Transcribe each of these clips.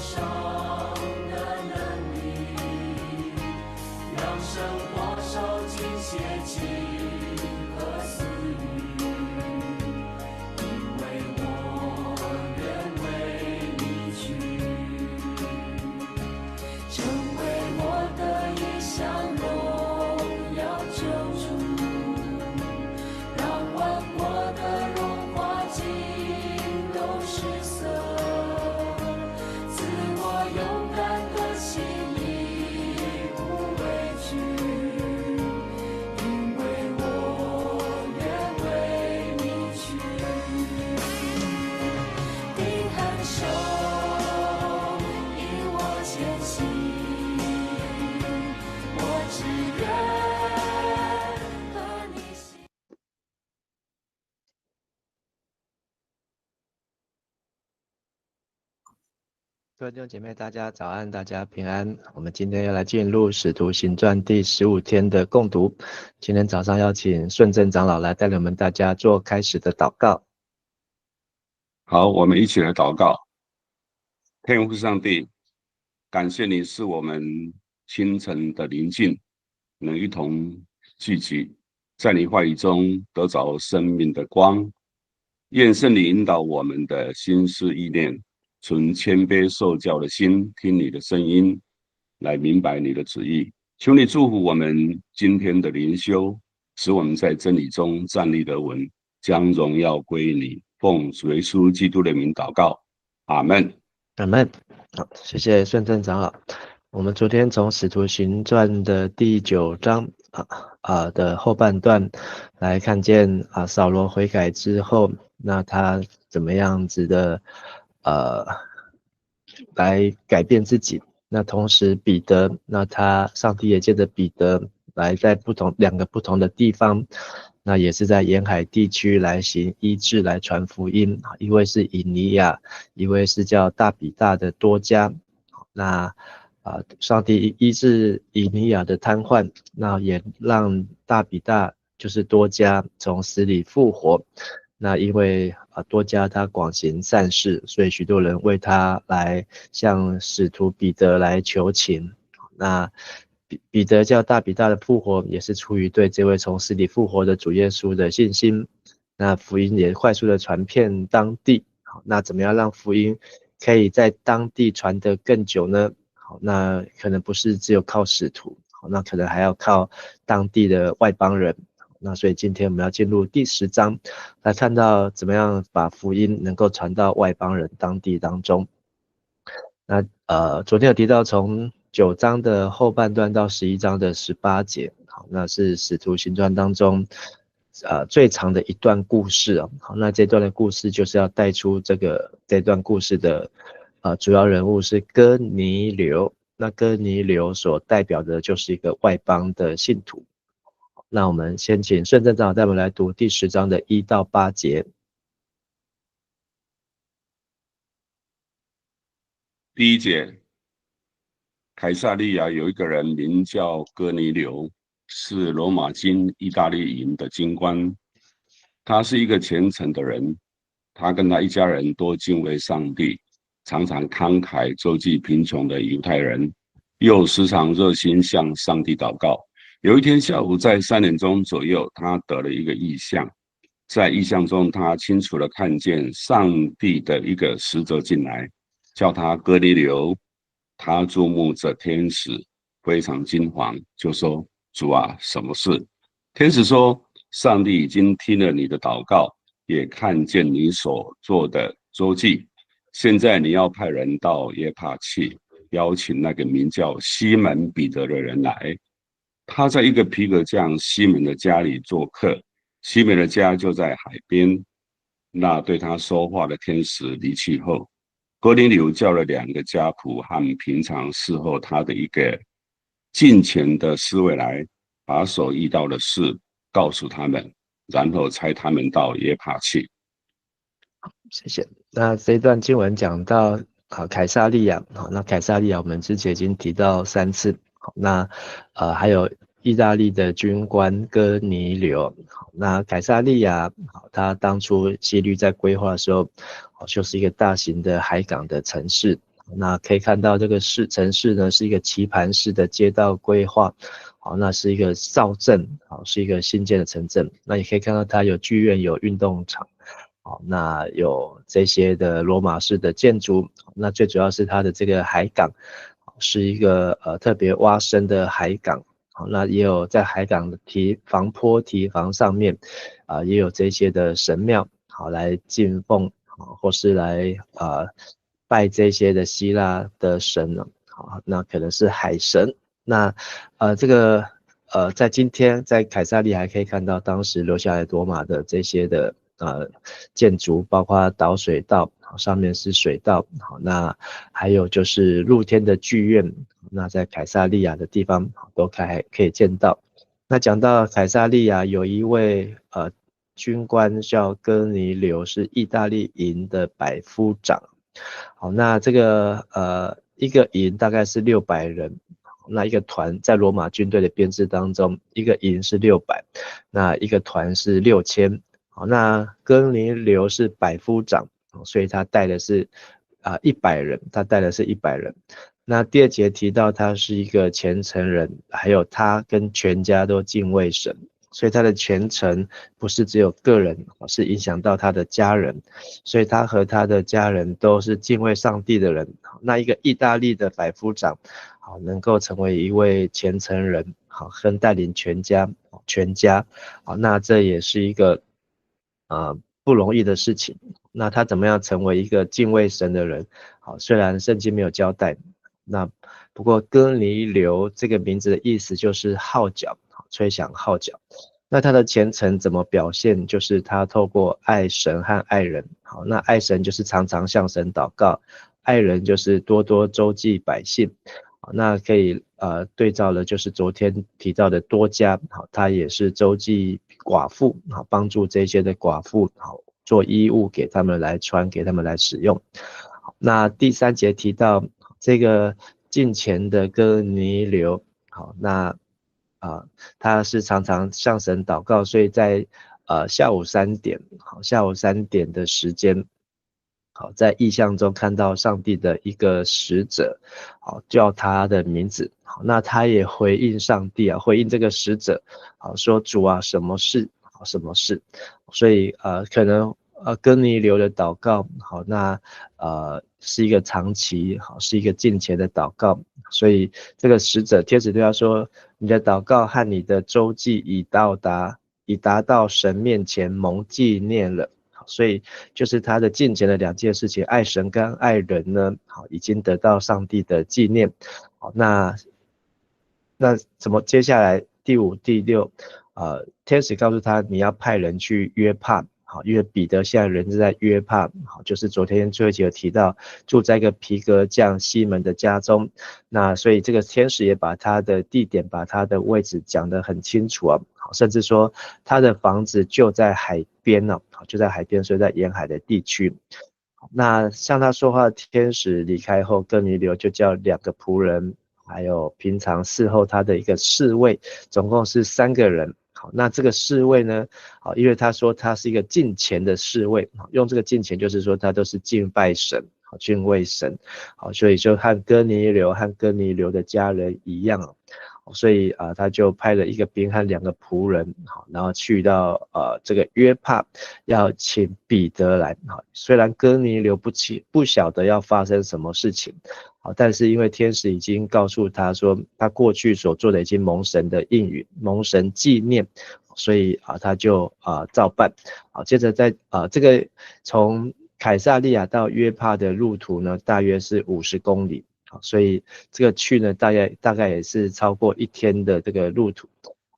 上的能力，让生活受尽邪气和私欲，因为我愿为你去，成为我的一项荣耀救主，让万国的荣华尽都失色，赐我勇敢的心，义无畏惧，因为我愿为你去。定恒手引我前行，我只愿和你行。各位弟兄姐妹，大家早安，大家平安。我们今天要来进入《使徒行传》第15天的共读。今天早上要请顺正长老来带领我们大家做开始的祷告。好，我们一起来祷告。天父上帝，感谢你是我们清晨的宁静，能一同聚集，在你话语中得着生命的光。愿圣灵引导我们的心思意念，存谦卑受教的心，听你的声音，来明白你的旨意。求你祝福我们今天的灵修，使我们在真理中站立得稳，将荣耀归你。奉主耶稣基督的名祷告，阿们。阿们。好，谢谢顺正长老。我们昨天从《使徒行传》的第9章的后半段来看见扫罗悔改之后，那他怎么样子的来改变自己。那同时彼得，那上帝也借着彼得来在两个不同的地方，那也是在沿海地区来行医治，来传福音。一位是以尼亚，一位是叫大比大的多加。那上帝医治以尼亚的瘫痪，那也让大比大就是多加从死里复活。那因为多加他广行善事，所以许多人为他来向使徒彼得来求情。那彼得叫大比大的复活，也是出于对这位从死里复活的主耶稣的信心。那福音也快速的传遍当地。好，那怎么样让福音可以在当地传得更久呢？好，那可能不是只有靠使徒，好，那可能还要靠当地的外邦人。那所以今天我们要进入第10章，来看到怎么样把福音能够传到外邦人当地当中。那昨天有提到从9章的后半段到11章的18节，好，那是使徒行传当中最长的一段故事。好，那这段的故事就是要带出这段故事的主要人物是哥尼流。那哥尼流所代表的就是一个外邦的信徒。那我们先请顺正长老带我们来读第10章的1到8节。第1节，凯撒利亚有一个人名叫哥尼流，是罗马军意大利营的军官。他是一个虔诚的人，他跟他一家人多敬畏上帝，常常慷慨周济贫穷的犹太人，又时常热心向上帝祷告。有一天下午在3点钟左右，他得了一个异象。在异象中，他清楚地看见上帝的一个使者进来，叫他哥尼流。他注目着天使，非常惊惶，就说：主啊，什么事？天使说：上帝已经听了你的祷告，也看见你所做的周济。现在你要派人到约帕去，邀请那个名叫西门彼得的人来。他在一个皮革匠西门的家里做客，西门的家就在海边。那对他说话的天使离去后，哥尼流叫了2个家仆和平常侍候他的一个敬虔的侍卫来，把所遇到的事告诉他们，然后差他们到约帕去。谢谢。那这一段经文讲到凯撒利亚，那凯撒利亚我们之前已经提到3次。那还有意大利的军官哥尼流。那凯撒利亚他当初希律在规划的时候，就是一个大型的海港的城市。那可以看到这个城市呢是一个棋盘式的街道规划，好，那是一个造镇，好，是一个新建的城镇。那也可以看到它有剧院、有运动场，好，那有这些的罗马式的建筑。那最主要是它的这个海港，是一个特别挖深的海港。好，那也有在海港的防坡堤防上面，也有这些的神庙，好来敬奉，或是来拜这些的希腊的神呢，好，那可能是海神。那这个在今天在凯撒利还可以看到当时留下来罗马的这些的建筑，包括导水道，好，上面是水道，好，那还有就是露天的剧院，那在凯撒利亚的地方都可以见到。那讲到凯撒利亚，有一位军官叫哥尼流，是意大利营的百夫长。好，那这个一个营大概是600人，那一个团在罗马军队的编制当中，一个营是600，那一个团是6000。好，那哥尼流是百夫长，所以他带的是100人，他带的是100人。那第2节提到他是一个虔诚人，还有他跟全家都敬畏神，所以他的虔诚不是只有个人，是影响到他的家人，所以他和他的家人都是敬畏上帝的人。那一个意大利的百夫长，好，能够成为一位虔诚人，好，跟带领全家，好，那这也是一个不容易的事情。那他怎么样成为一个敬畏神的人？好，虽然圣经没有交代，那不过哥尼流这个名字的意思就是号角，吹响号角。那他的虔诚怎么表现？就是他透过爱神和爱人。好，那爱神就是常常向神祷告，爱人就是多多周济百姓。好，那可以对照了，就是昨天提到的多加，好，他也是周济寡妇，好，帮助这些的寡妇，好，做衣物给他们来穿，给他们来使用。好，那第3节提到这个敬虔的哥尼流，好，那他是常常向神祷告，所以在下午3点，好，下午3点的时间，好，在异象中看到上帝的一个使者，好，叫他的名字，好，那他也回应上帝，回应这个使者，好，说主啊，什么事？好，什么事？所以可能哥尼流的祷告，好，那是一个长期，好，是一个敬虔的祷告，所以这个使者天使对他说，你的祷告和你的周济已达到神面前蒙纪念了。所以就是他的敬虔的2件事情，爱神跟爱人呢，好，已经得到上帝的纪念。好，那怎么接下来第5、第6，天使告诉他你要派人去约帕，好，因为彼得现在人是在约帕，好，就是昨天最后一节有提到住在一个皮革匠西门的家中，那所以这个天使也把他的地点、把他的位置讲得很清楚啊，好，甚至说他的房子就在海边呢，好，就在海边，所以在沿海的地区。那向他说话的天使离开后，哥尼流就叫2个仆人，还有平常侍候他的一个侍卫，总共是3个人。好，那这个侍卫呢，好，因为他说他是一个敬虔的侍卫，用这个敬虔就是说他都是敬拜神，好，敬畏神，好，所以就和哥尼流的家人一样，所以他就派了1个兵和2个仆人，好，然后去到这个约帕，要请彼得来，好，虽然哥尼流不晓得要发生什么事情，好，但是因为天使已经告诉他说他过去所做的已经蒙神的应允，蒙神纪念，所以他就照办。好，接着在这个从凯撒利亚到约帕的路途呢，大约是50公里。好，所以这个去呢，大概也是超过1天的这个路途。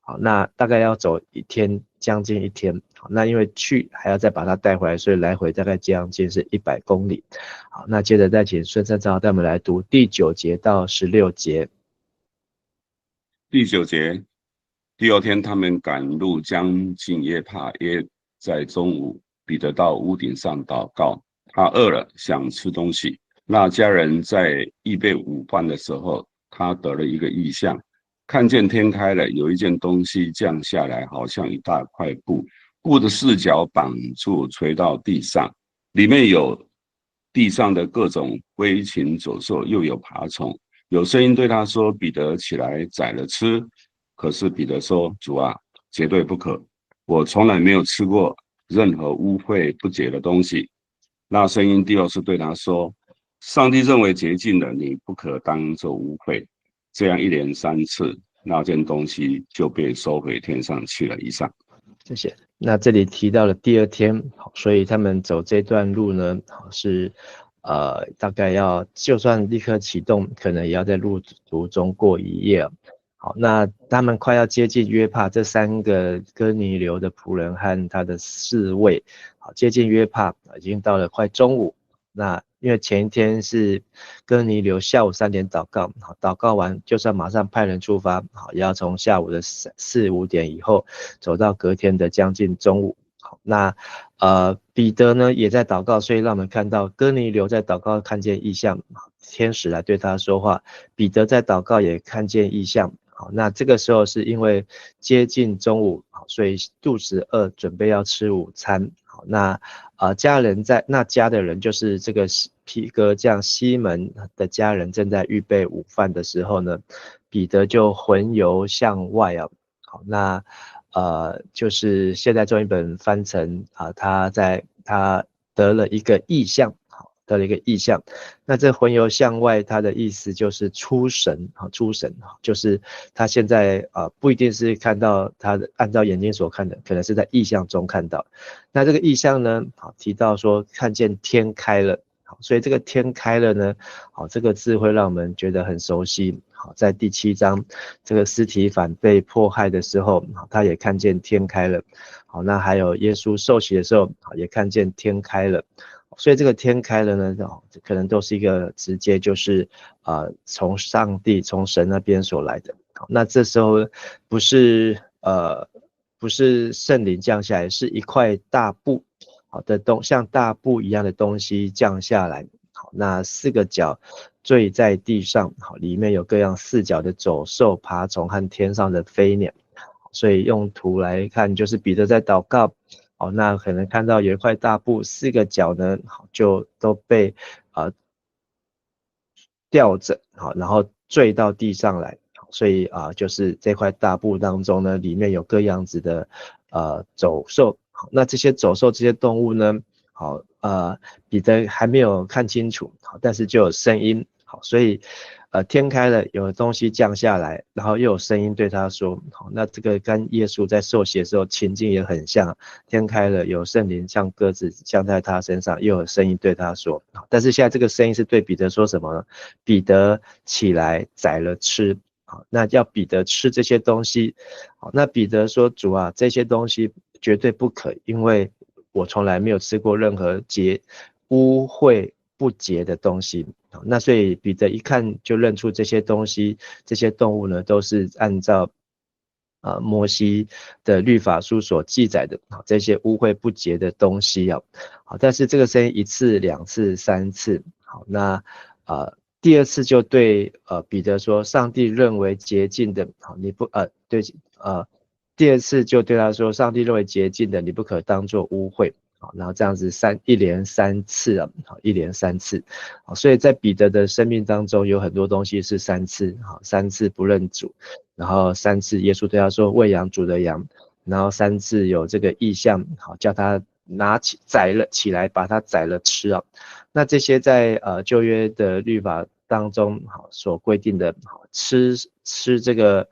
好，那大概要走1天，将近1天。好，那因为去还要再把它带回来，所以来回大概将近是100公里。好，那接着再请孙正照带我们来读第9节到16节。第9节，第2天他们赶路将近约帕，约在中午，彼得到屋顶上祷告，他饿了，想吃东西。那家人在预备午饭的时候，他得了一个异象，看见天开了，有一件东西降下来，好像一大块布，布的4角绑住，垂到地上，里面有地上的各种飞禽走兽，又有爬虫。有声音对他说：“彼得，起来宰了吃。”可是彼得说：“主啊，绝对不可！我从来没有吃过任何污秽不洁的东西。”那声音第二次对他说：“上帝认为洁净的，你不可当作污秽。”这样一连3次，那件东西就被收回天上去了。以上，谢谢。那这里提到了第2天，所以他们走这段路呢，是大概要就算立刻启动，可能也要在路途中过1夜。好，那他们快要接近约帕，这3个哥尼流的仆人和他的侍卫，好，接近约帕，已经到了快中午。那因为前一天是哥尼流下午3点祷告，好，祷告完就算马上派人出发，好，也要从下午的4、5点以后走到隔天的将近中午。好，那彼得呢也在祷告，所以让我们看到哥尼流在祷告看见异象，天使来对他说话，彼得在祷告也看见异象。好，那这个时候是因为接近中午，好，所以肚子饿，准备要吃午餐。好，那家的人就是这个皮革匠西门的家人正在预备午饭的时候呢，彼得就魂游向外啊。好，那就是现代中译本翻成他得了一个异象。得了一个意象，那这魂游向外，它的意思就是出神，出神，就是他现在不一定是看到他按照眼睛所看的，可能是在意象中看到。那这个意象呢，提到说看见天开了，所以这个天开了呢，这个字会让我们觉得很熟悉。在第7章，这个司提反被迫害的时候，他也看见天开了。好，那还有耶稣受洗的时候，也看见天开了。所以这个天开了呢，可能都是一个直接就是从上帝从神那边所来的。那这时候不是圣灵降下来，是一块大布的像大布一样的东西降下来。好，那4个角坠在地上，好，里面有各样4脚的走兽、爬虫和天上的飞鸟。所以用图来看，就是彼得在祷告。好，那可能看到有一块大布，4个角呢，就都被吊着，好，然后坠到地上来。所以就是这块大布当中呢，里面有各样子的走兽。好，那这些走兽、这些动物呢，好，彼得还没有看清楚，好，但是就有声音。好，所以天开了，有东西降下来，然后又有声音对他说，好，那这个跟耶稣在受洗的时候情境也很像，天开了，有圣灵像鸽子降在他身上，又有声音对他说，但是现在这个声音是对彼得说什么呢？彼得起来宰了吃。好，那要彼得吃这些东西。好，那彼得说，主啊，这些东西绝对不可，因为我从来没有吃过任何污秽不洁的东西。那所以彼得一看就认出这些东西，这些动物呢，都是按照摩西的律法书所记载的这些污秽不洁的东西啊。好，但是这个声音1次、2次、3次，好，那第2次就对彼得说，上帝认为洁净的，好，你不第2次就对他说，上帝认为洁净的，你不可当作污秽。好，然后这样子一连3次啊，好，一连3次。好，所以在彼得的生命当中有很多东西是3次，好，3次不认主，然后3次耶稣对他说喂养主的羊，然后3次有这个意象，好，叫他宰了起来，把它宰了吃啊。那这些在旧约的律法当中，好，所规定的，好，吃这个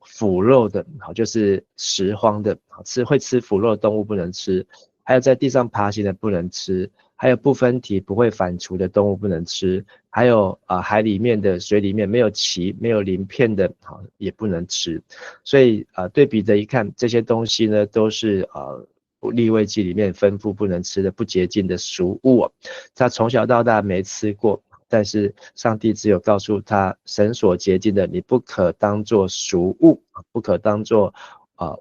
腐肉的，好，就是食荒的，好，会吃腐肉的动物不能吃，还有在地上爬行的不能吃，还有不分体不会反刍的动物不能吃，还有海里面的、水里面没有鳍、没有鳞片的，好，也不能吃。所以对彼得一看，这些东西呢都是利未记里面吩咐不能吃的不洁净的俗物他从小到大没吃过，但是上帝只有告诉他，神所洁净的，你不可当作俗物，不可当作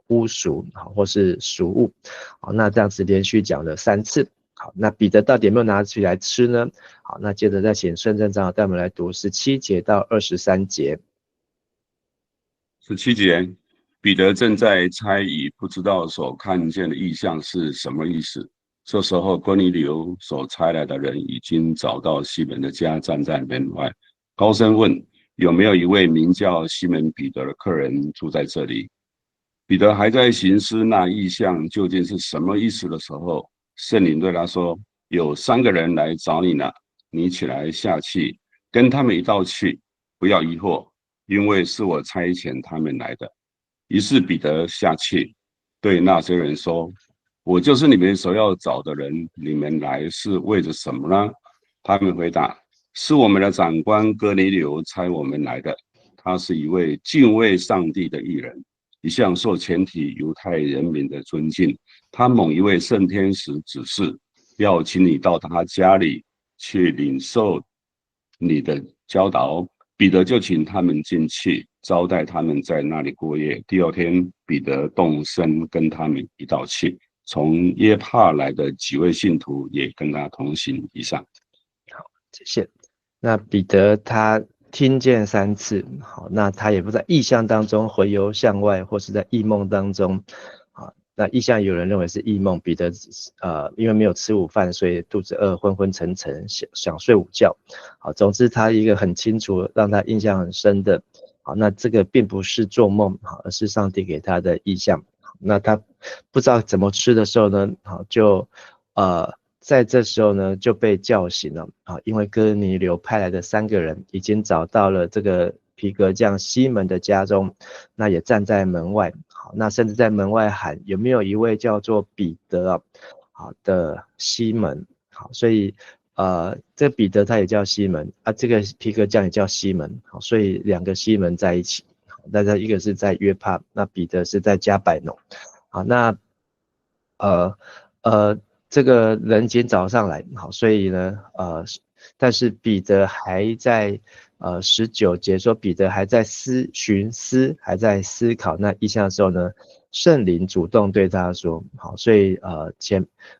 污俗或是俗物。好，那这样子连续讲了3次。好，那彼得到底有没有拿起来吃呢？好，那接着再请顺正长老带我们来读17节到23节。17节，彼得正在猜疑，不知道所看见的异象是什么意思。这时候哥尼流所差来的人已经找到西门的家，站在门外，高声问有没有一位名叫西门彼得的客人住在这里。彼得还在行思那异象究竟是什么意思的时候，圣灵对他说，有3个人来找你呢，你起来下去，跟他们一道去，不要疑惑，因为是我差遣他们来的。于是彼得下去，对那些人说，我就是你们所要找的人，你们来是为着什么呢？他们回答，是我们的长官哥尼流差我们来的，他是一位敬畏上帝的义人，一向受全体犹太人民的尊敬。他蒙一位圣天使指示，要请你到他家里去领受你的教导。彼得就请他们进去，招待他们在那里过夜。第2天，彼得动身跟他们一道去。从耶帕来的几位信徒也跟他同行。以上。好，谢谢。那彼得他听见3次，好，那他也不在异象当中回游向外，或是在异梦当中。好，那异象有人认为是异梦，彼得因为没有吃午饭，所以肚子饿，昏昏沉沉，想睡午觉。好，总之他一个很清楚，让他印象很深的。好，那这个并不是做梦，好，而是上帝给他的异象。那他不知道怎么吃的时候呢，好，就在这时候呢就被叫醒了啊，因为哥尼流派来的3个人已经找到了这个皮革匠西门的家中，那也站在门外。好，那甚至在门外喊有没有一位叫做彼得好的西门。好，所以这彼得他也叫西门啊，这个皮革匠也叫西门。好，所以2个西门在一起。大家一个是在约帕，那彼得是在加百农。好，那这个人已经找上来，好，所以呢但是彼得还在19节说彼得还在寻思，还在思考那异象的时候呢，圣灵主动对他说，好，所以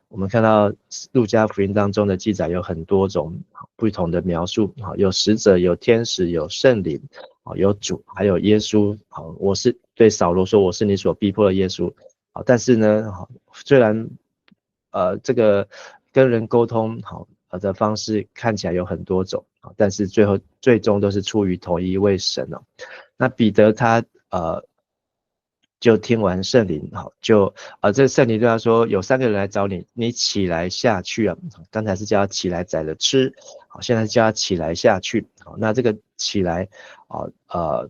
我们看到路加福音当中的记载有很多种不同的描述，好，有使者，有天使，有圣灵，有主，还有耶稣。好，我是对扫罗说我是你所逼迫的耶稣。好，但是呢虽然这个跟人沟通好的方式看起来有很多种，但是最终都是出于同一位神哦。那彼得他就听完圣灵，好，就这个圣灵对他说有3个人来找你，你起来下去啊。刚才是叫他起来宰了吃，好，现在叫他起来下去。好，那这个起来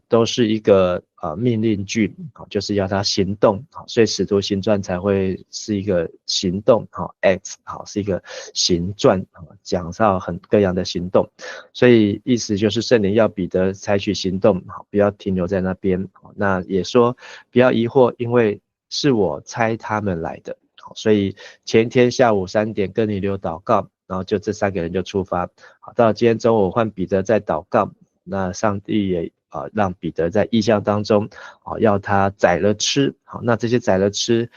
都是一个命令句，好，就是要他行动。好，所以使徒行传才会是一个行动，好 ，act， 好，是一个行传，讲到很各样的行动。所以意思就是圣灵要彼得采取行动，好，不要停留在那边。好，那也说不要疑惑，因为是我差他们来的。好，所以前天下午3点哥尼流祷告，然后就这3个人就出发。好，到今天中午换彼得在祷告，那上帝也让彼得在异象当中要他宰了吃。好，那这些宰了吃，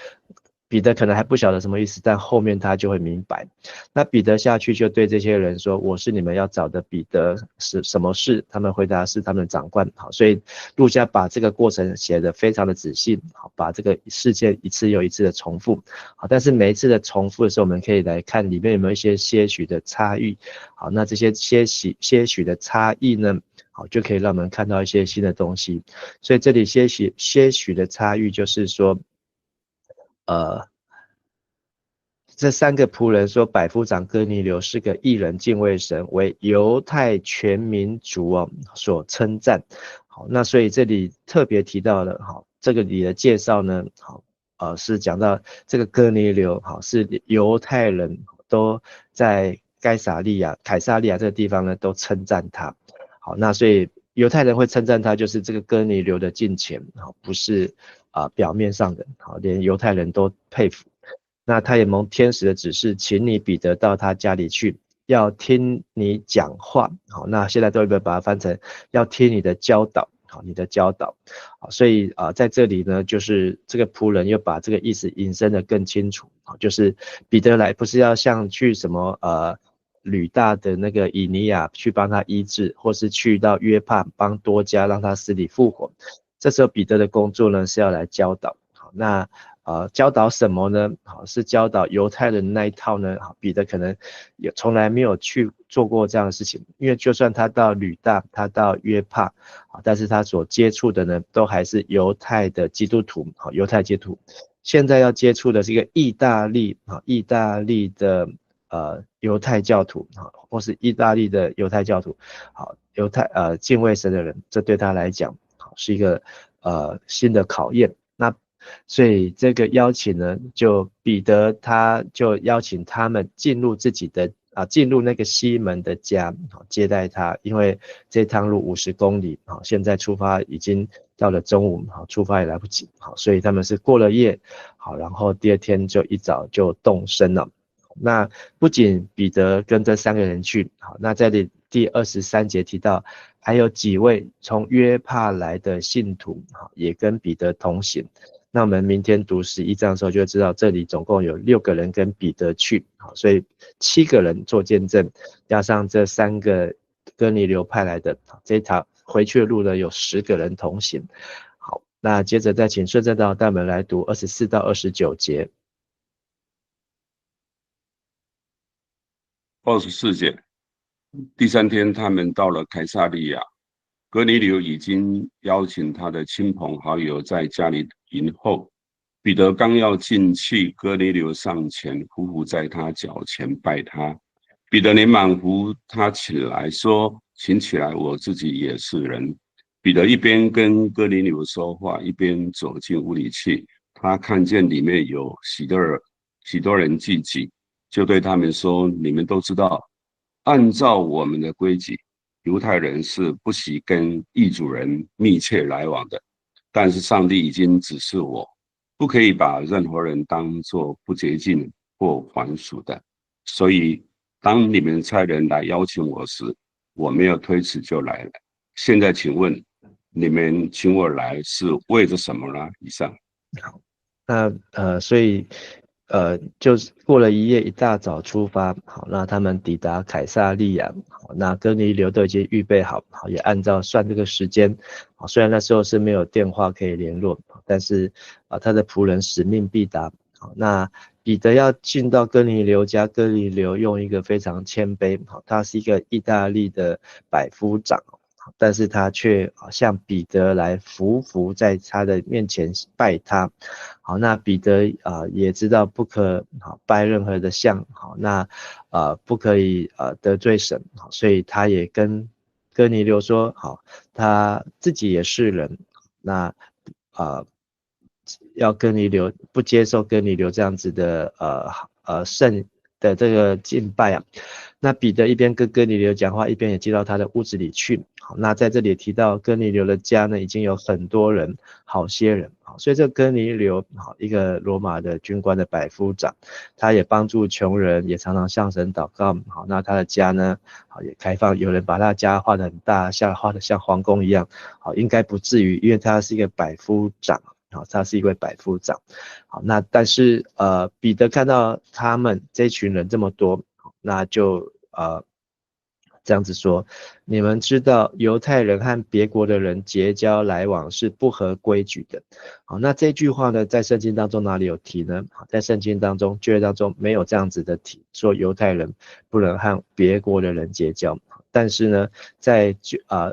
彼得可能还不晓得什么意思，但后面他就会明白。那彼得下去就对这些人说，我是你们要找的彼得，是什么事？他们回答是他们的长官。好，所以路加把这个过程写得非常的仔细，好，把这个事件一次又一次的重复。好，但是每一次的重复的时候，我们可以来看里面有没有一些些许的差异。好，那这些些许的差异呢，好，就可以让我们看到一些新的东西。所以这里些许的差异就是说这3个仆人说百夫长哥尼流是个义人，敬畏神，为犹太全民族所称赞。好，那所以这里特别提到了，好，这个里的介绍呢，好，是讲到这个哥尼流，好，是犹太人都在凯撒利亚这个地方呢都称赞他。好，那所以犹太人会称赞他，就是这个哥尼流的敬虔，好，不是表面上的，好，连犹太人都佩服。那他也蒙天使的指示，请你彼得到他家里去，要听你讲话。好，那现在都会把它翻成要听你的教导。好，你的教导。好，所以在这里呢，就是这个仆人又把这个意思引申的更清楚。好，就是彼得来不是要像去什么吕大的那个以尼亚去帮他医治，或是去到约帕帮多加让他死里复活。这时候彼得的工作呢是要来教导。好，那教导什么呢？好，是教导犹太人那一套呢？好，彼得可能也从来没有去做过这样的事情，因为就算他到吕大，他到约帕，但是他所接触的呢，都还是犹太的基督徒，好，犹太基督徒。现在要接触的是一个意大利的犹太教徒，或是意大利的犹太教徒，好，敬畏神的人，这对他来讲，好，是一个新的考验。那所以这个邀请呢，就彼得他就邀请他们进入自己的进入那个西门的家，接待他，因为这趟路50公里，现在出发已经到了中午，出发也来不及，所以他们是过了夜，好，然后第二天就一早就动身了。那不仅彼得跟这3个人去，好，那在第23节提到，还有几位从约帕来的信徒，也跟彼得同行。那我们明天读11章的时候就会知道，这里总共有6个人跟彼得去，所以7个人做见证，加上这3个哥尼流派来的，这一条回去的路呢有10个人同行。好，那接着再请顺正道带我们来读24到29节。24节，第3天，他们到了凯撒利亚，哥尼流已经邀请他的亲朋好友在家里迎候。彼得刚要进去，哥尼流上前匍匐在他脚前拜他。彼得连忙扶他起来，说：“请起来，我自己也是人。”彼得一边跟哥尼流说话，一边走进屋里去。他看见里面有许多人聚集，就对他们说：“你们都知道，按照我们的规矩，犹太人是不许跟异族人密切来往的。但是上帝已经指示我，不可以把任何人当作不洁净或还俗的。所以当你们差人来邀请我时，我没有推辞就来了。现在请问，你们请我来是为着什么呢？”以上。好，那所以就是过了一夜，一大早出发，好，那他们抵达凯撒利亚，好，那哥尼流都已经预备好，好，也按照算这个时间，好，虽然那时候是没有电话可以联络，但是他的仆人使命必达，好，那彼得要进到哥尼流家，哥尼流用一个非常谦卑，好，他是一个意大利的百夫长，但是他却向彼得来匍匐在他的面前拜他。好，那彼得也知道不可拜任何的像，好，那不可以得罪神，好，所以他也跟哥尼流说，好，他自己也是人，那要哥尼流不接受哥尼流这样子的圣的这个敬拜啊。那彼得一边跟哥尼流讲话，一边也进到他的屋子里去。好，那在这里提到哥尼流的家呢，已经有很多人，好些人。好，所以这个哥尼流，好，一个罗马的军官的百夫长，他也帮助穷人，也常常向神祷告。好，那他的家呢，好，也开放，有人把他的家画得很大，画得像皇宫一样。好，应该不至于，因为他是一个百夫长。好，他是一位百夫长。好，那但是彼得看到他们这群人这么多，那就这样子说，你们知道犹太人和别国的人结交来往是不合规矩的。好，那这句话呢，在圣经当中哪里有提呢？在圣经当中旧约当中没有这样子的提，说犹太人不能和别国的人结交。但是呢，在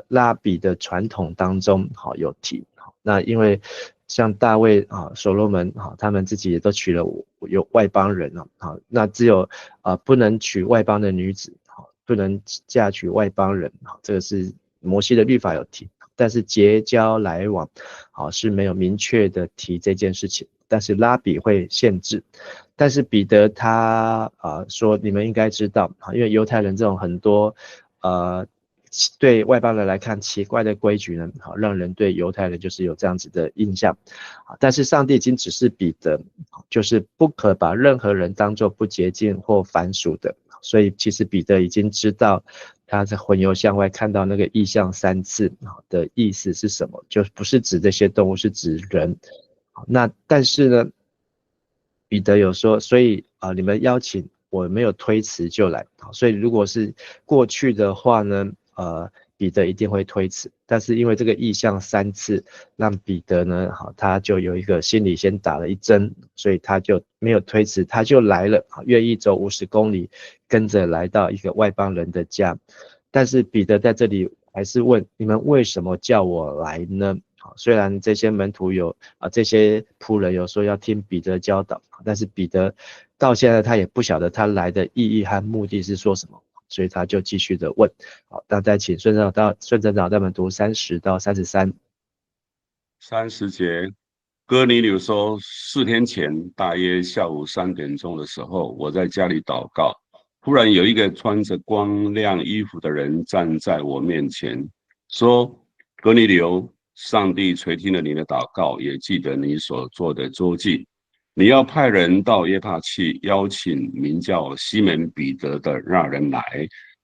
拉比的传统当中，好，有提。那因为像大卫所罗门他们自己也都娶了有外邦人那只有不能娶外邦的女子，不能嫁娶外邦人，这个是摩西的律法有提，但是结交来往是没有明确的提这件事情，但是拉比会限制。但是彼得他说你们应该知道，因为犹太人这种很多对外邦人来看奇怪的规矩呢，让人对犹太人就是有这样子的印象。但是上帝已经指示彼得，就是不可把任何人当作不洁净或凡俗的。所以其实彼得已经知道他在魂游向外看到那个异象3次的意思是什么，就不是指这些动物，是指人。那但是呢，彼得有说，所以你们邀请我没有推辞就来。所以如果是过去的话呢，彼得一定会推辞。但是因为这个异象3次，让彼得呢，他就有一个心里先打了一针，所以他就没有推辞，他就来了，愿意走50公里，跟着来到一个外邦人的家。但是彼得在这里还是问，你们为什么叫我来呢？虽然这些门徒这些仆人有说要听彼得教导，但是彼得到现在他也不晓得他来的意义和目的是说什么，所以他就继续的问。好，那再请顺正长带我们读30到33。30节，哥尼流说，4天前大约下午3点钟的时候，我在家里祷告，忽然有一个穿着光亮衣服的人站在我面前，说：哥尼流，上帝垂听了你的祷告，也记得你所做的周记。你要派人到约帕去，邀请名叫西门彼得的那人来，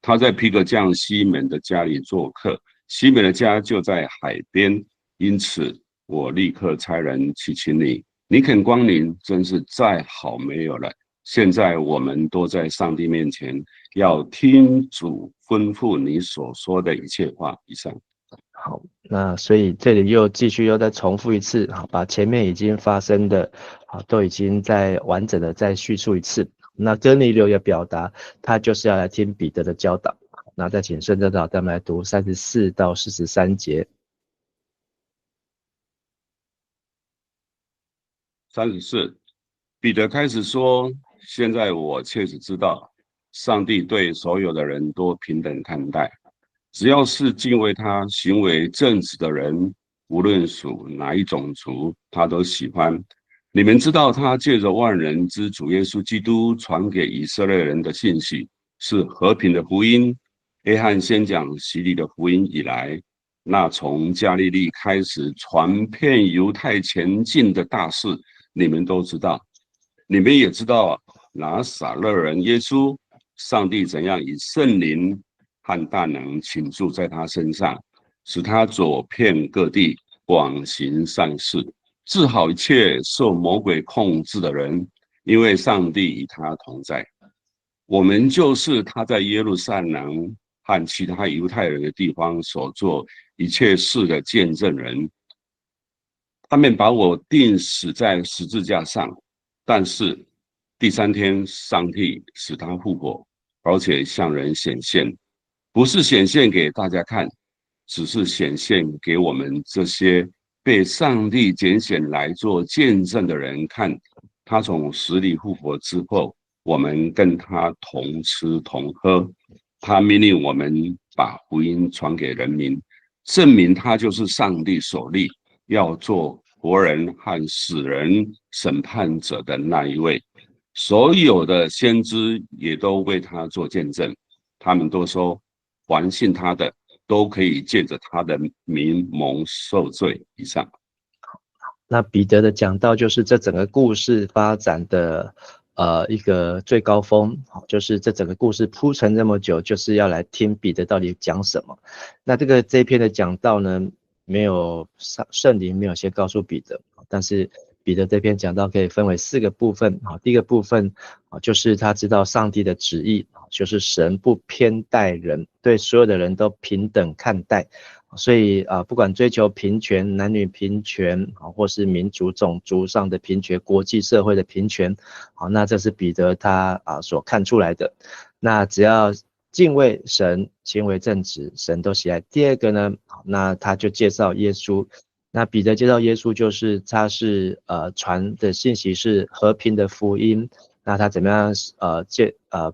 他在皮革匠西门的家里做客，西门的家就在海边，因此我立刻差人去请你，你肯光临，真是再好没有了。现在我们都在上帝面前，要听主吩咐你所说的一切话。以上。好，那所以这里又继续再重复一次，把前面已经发生的都已经再完整的再叙述一次。那哥尼流也表达他就是要来听彼得的教导。那再请顺正长带我们来读34到43节。34，彼得开始说：现在我确实知道，上帝对所有的人都平等看待，只要是敬畏他、行为正直的人，无论属哪一种族，他都喜欢。你们知道，他借着万人之主耶稣基督传给以色列人的信息是和平的福音。约翰先讲洗礼的福音以来，那从加利利开始传遍犹太前进的大事，你们都知道。你们也知道拿撒勒人耶稣，上帝怎样以圣灵和大能倾注在他身上，使他走遍各地，广行善事，治好一切受魔鬼控制的人，因为上帝与他同在。我们就是他在耶路撒冷和其他犹太人的地方所做一切事的见证人。他们把我钉死在十字架上，但是第3天上帝使他复活，而且向人显现，不是显现给大家看，只是显现给我们这些被上帝拣选来做见证的人看。他从死里复活之后，我们跟他同吃同喝。他命令我们把福音传给人民，证明他就是上帝所立要做活人和死人审判者的那一位。所有的先知也都为他做见证，他们都说，凡信他的都可以借着他的名蒙受罪。以上。那彼得的讲道就是这整个故事发展的一个最高峰，就是这整个故事铺陈这么久，就是要来听彼得到底讲什么。那这一篇的讲道呢，没有圣灵没有先告诉彼得，但是彼得这篇讲道可以分为4个部分。第一个部分就是他知道上帝的旨意，就是神不偏待人，对所有的人都平等看待。所以不管追求平权、男女平权，或是民族种族上的平权、国际社会的平权，那这是彼得他所看出来的。那只要敬畏神、行为正直，神都喜爱。第二个呢，那他就介绍耶稣。那彼得介绍耶稣，就是他是传的信息是和平的福音。那他怎么样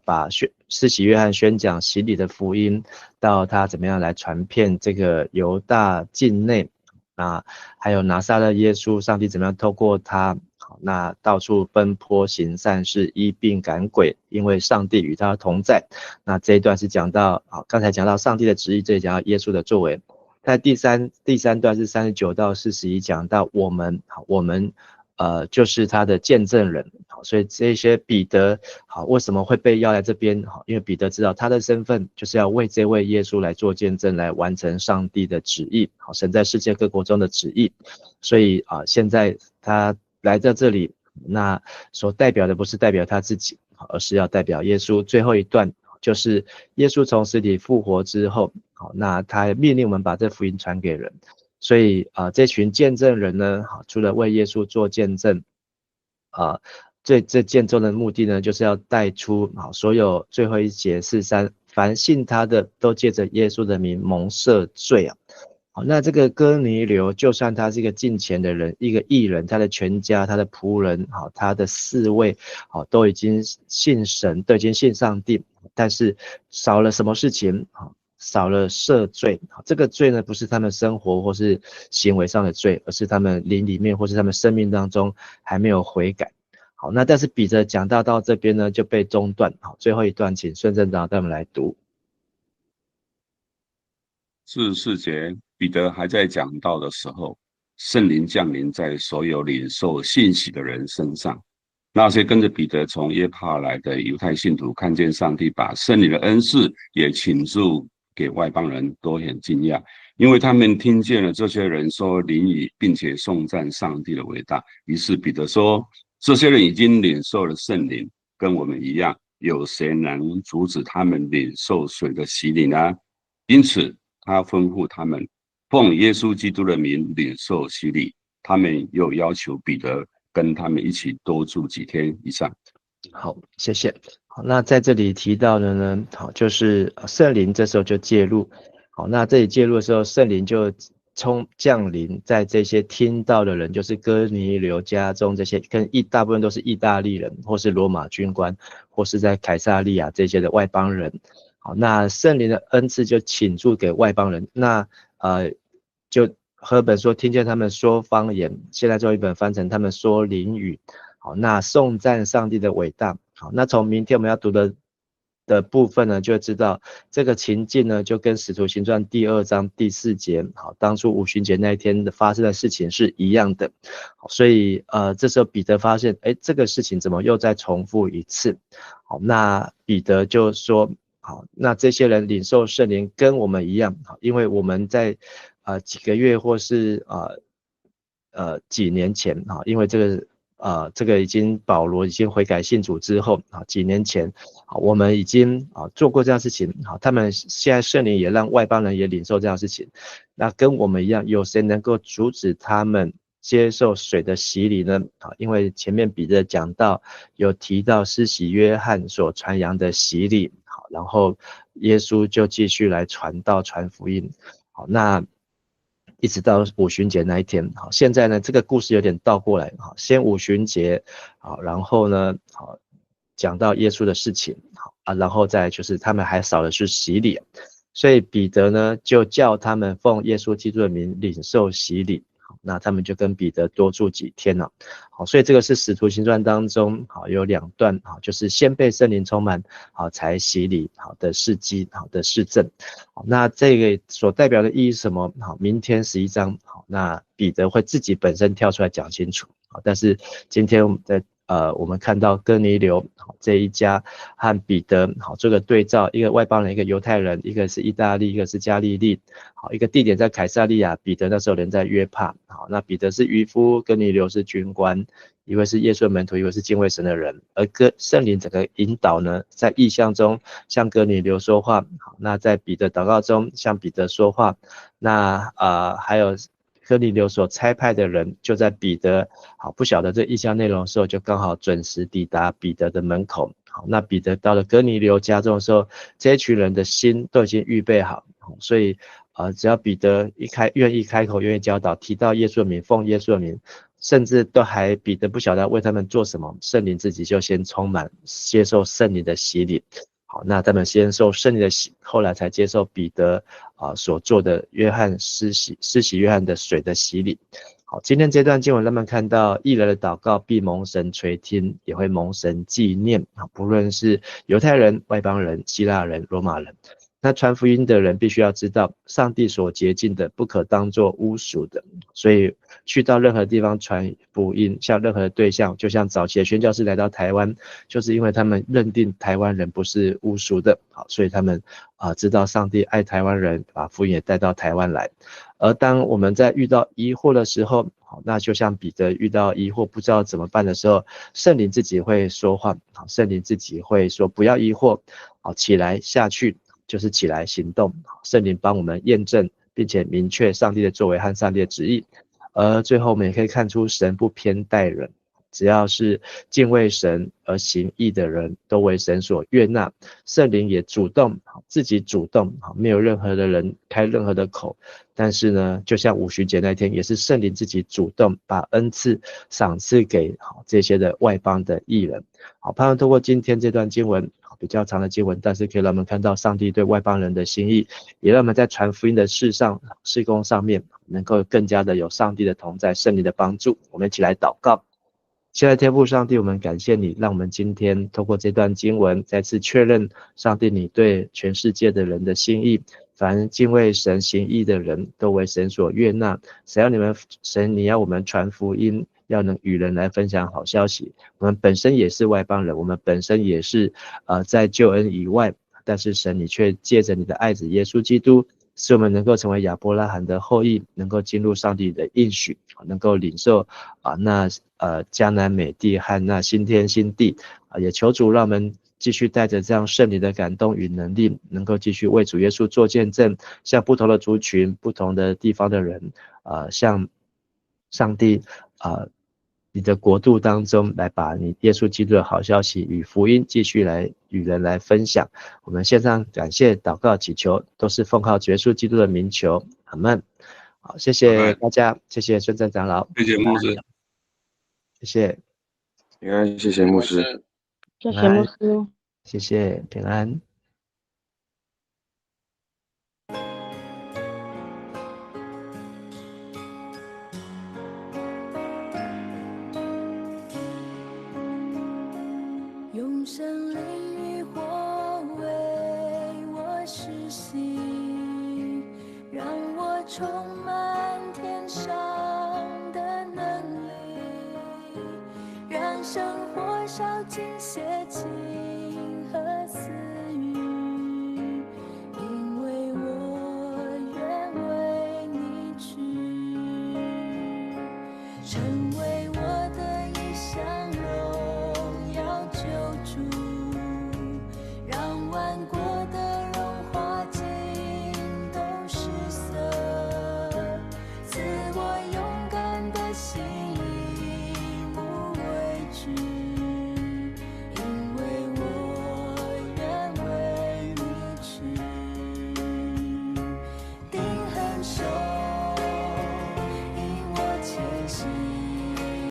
把施洗约翰宣讲洗礼的福音，到他怎么样来传遍这个犹大境内，还有拿撒勒耶稣，上帝怎么样透过他，那到处奔波行善事，医病赶鬼，因为上帝与他同在。那这一段是讲到刚才讲到上帝的旨意，这里讲到耶稣的作为。在第三段是39到41，讲到我们就是他的见证人。所以这些彼得为什么会被邀来这边？因为彼得知道他的身份就是要为这位耶稣来做见证，来完成上帝的旨意，神在世界各国中的旨意。所以现在他来到这里，那所代表的不是代表他自己，而是要代表耶稣。最后一段就是耶稣从死里复活之后，好，那他命令我们把这福音传给人。所以这群见证人呢，好，除了为耶稣做见证，这见证的目的呢，就是要带出好所有最后一节43，凡信他的都借着耶稣的名蒙赦罪啊。好，那这个哥尼流，就算他是一个敬虔的人，一个义人，他的全家、他的仆人，好，他的侍卫，好，都已经信神，都已经信上帝，但是少了什么事情？好，少了赦罪。好，这个罪呢，不是他们生活或是行为上的罪，而是他们灵里面或是他们生命当中还没有悔改。好，那但是彼得讲到这边呢，就被中断。好，最后一段，请孙正达带我们来读。44节，彼得还在讲道的时候，圣灵降临在所有领受信息的人身上。那些跟着彼得从约帕来的犹太信徒，看见上帝把圣灵的恩赐也倾注给外邦人，都很惊讶，因为他们听见了这些人说灵语，并且颂赞上帝的伟大。于是彼得说，这些人已经领受了圣灵，跟我们一样，有谁能阻止他们领受水的洗礼呢？因此他吩咐他们奉耶稣基督的名领受洗礼。他们又要求彼得跟他们一起多住几天以上。好，谢谢。好，那在这里提到的呢，好，就是圣灵这时候就介入。好，那这里介入的时候，圣灵就降临在这些听到的人，就是哥尼流家中这些大部分都是意大利人，或是罗马军官，或是在凯撒利亚这些的外邦人。好，那圣灵的恩赐就倾注给外邦人。那就和本说听见他们说方言，现在做一本翻成他们说灵语。好，那颂赞上帝的伟大。好，那从明天我们要读的部分呢，就知道这个情境呢，就跟使徒行传第2章第4节，好，当初五旬节那一天的发生的事情是一样的。好，所以这时候彼得发现，这个事情怎么又再重复一次？好，那彼得就说，好，那这些人领受圣灵跟我们一样，好，因为我们在几个月或是几年前，好，因为这个保罗已经悔改信主之后，几年前，我们已经做过这样的事情，他们现在圣灵也让外邦人也领受这样的事情，那跟我们一样，有谁能够阻止他们接受水的洗礼呢？因为前面彼得讲到有提到施洗约翰所传扬的洗礼，好，然后耶稣就继续来传道传福音，好，那一直到五旬节那一天。好，现在呢这个故事有点倒过来，好，先五旬节，好，然后呢，好，讲到耶稣的事情，好然后再就是他们还少的是洗礼，所以彼得呢就叫他们奉耶稣基督的名领受洗礼。那他们就跟彼得多住几天了。好，所以这个是使徒行传当中好有2段，好，就是先被圣灵充满，好才洗礼，好的事迹，好的事证。好，那这个所代表的意义是什么？好，明天11章，好，那彼得会自己本身跳出来讲清楚。好，但是今天我们看到哥尼流这一家和彼得好做个对照，一个外邦人，一个犹太人，一个是意大利，一个是加利利。好，一个地点在凯撒利亚，彼得那时候人在约帕。好，那彼得是渔夫，哥尼流是军官，一位是耶稣的门徒，一位是敬畏神的人。而圣灵整个引导呢，在异象中向哥尼流说话，好，那在彼得祷告中向彼得说话。那还有哥尼流所差派的人就在彼得好不晓得这异象内容的时候，就刚好准时抵达彼得的门口。好，那彼得到了哥尼流家中的时候，这一群人的心都已经预备好，所以只要彼得愿意开口，愿意教导，提到耶稣的名，奉耶稣的名，甚至彼得不晓得为他们做什么，圣灵自己就先充满，接受圣灵的洗礼。好，那他们先受圣灵的洗，后来才接受彼得所做的施洗约翰的水的洗礼。好，今天这段经文让我们看到义人的祷告必蒙神垂听，也会蒙神纪念，不论是犹太人、外邦人、希腊人、罗马人。那传福音的人必须要知道，上帝所洁净的不可当作污俗的，所以去到任何地方传福音，像任何对象，就像早期的宣教士来到台湾，就是因为他们认定台湾人不是污俗的，好，所以他们知道上帝爱台湾人，把福音也带到台湾来。而当我们在遇到疑惑的时候，好，那就像彼得遇到疑惑不知道怎么办的时候，圣灵自己会说话，好，圣灵自己会说不要疑惑，好，起来下去，就是起来行动，圣灵帮我们验证并且明确上帝的作为和上帝的旨意。而最后我们也可以看出神不偏待人，只要是敬畏神而行义的人都为神所悦纳。圣灵也自己主动，没有任何的人开任何的口，但是呢，就像五旬节那天，也是圣灵自己主动把恩赐赏赐给这些的外邦的义人。好，盼望透过今天这段经文比较长的经文，但是可以让我们看到上帝对外邦人的心意，也让我们在传福音的事工上面能够更加的有上帝的同在，圣灵的帮助。我们一起来祷告。亲爱的天父上帝，我们感谢你，让我们今天透过这段经文再次确认上帝你对全世界的人的心意，凡敬畏神行义的人都为神所悦纳。神你要我们传福音，要能与人来分享好消息。我们本身也是外邦人，我们本身也是在救恩以外，但是神你却借着你的爱子耶稣基督，使我们能够成为亚伯拉罕的后裔，能够进入上帝的应许，能够领受迦南美地和那新天新地。也求主让我们继续带着这样圣灵的感动与能力，能够继续为主耶稣做见证，向不同的族群不同的地方的人向上帝你的国度当中来把你耶稣基督的好消息与福音继续来与人来分享。我们线上感谢祷告祈求都是奉靠耶稣基督的名求，阿们。好，谢谢大家，谢谢孙正长老，谢谢牧师，谢谢平安，谢谢牧师，谢谢牧师。谢谢平安。用神灵与火为我施行，让我充满天上的能力，让生活烧尽邪情和私欲，因为我愿为你去。